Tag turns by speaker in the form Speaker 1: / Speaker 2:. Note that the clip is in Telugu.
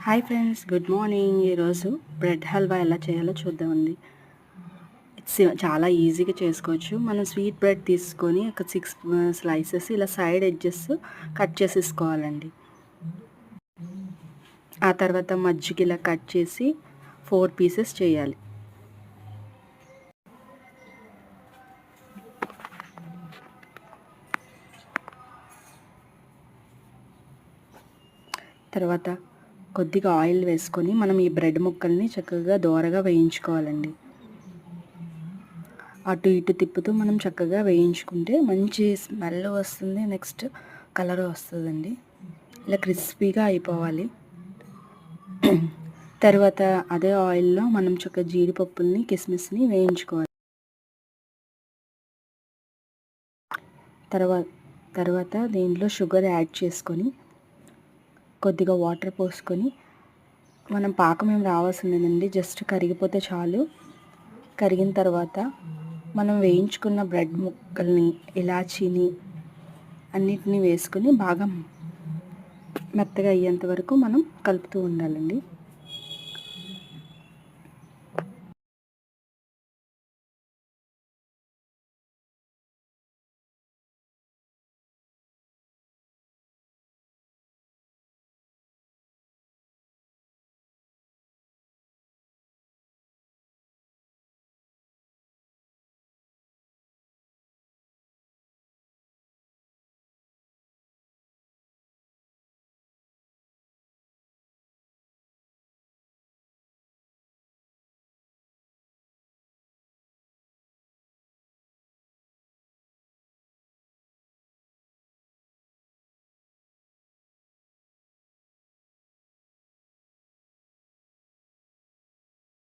Speaker 1: Hi friends, good morning. ఈరోజు బ్రెడ్ హల్వా ఎలా చేయాలో చూద్దామండి. చాలా ఈజీగా చేసుకోవచ్చు. మనం స్వీట్ బ్రెడ్ తీసుకొని ఒక 6 స్లైసెస్ ఇలా సైడ్ ఎడ్జెస్ కట్ చేసేసుకోవాలండి. ఆ తర్వాత మధ్యకి ఇలా కట్ చేసి 4 పీసెస్ చేయాలి. తర్వాత కొద్దిగా ఆయిల్ వేసుకొని మనం ఈ బ్రెడ్ ముక్కల్ని చక్కగా దోరగా వేయించుకోవాలండి. అటు ఇటు తిప్పుతూ మనం చక్కగా వేయించుకుంటే మంచి స్మెల్ వస్తుంది, నెక్స్ట్ కలర్ వస్తుందండి. ఇలా క్రిస్పీగా అయిపోవాలి. తర్వాత అదే ఆయిల్లో మనం చక్కగా జీడిపప్పుల్ని కిస్మిస్ని వేయించుకోవాలి. తర్వాత దీంట్లో షుగర్ యాడ్ చేసుకొని కొద్దిగా వాటర్ పోసుకొని, మనం పాకం ఏం రావాల్సిన లేదండి, జస్ట్ కరిగిపోతే చాలు. కరిగిన తర్వాత మనం వేయించుకున్న బ్రెడ్ ముక్కల్ని, ఇలాచీని అన్నిటినీ వేసుకొని బాగా మెత్తగా అయ్యేంత వరకు మనం కలుపుతూ ఉండాలండి.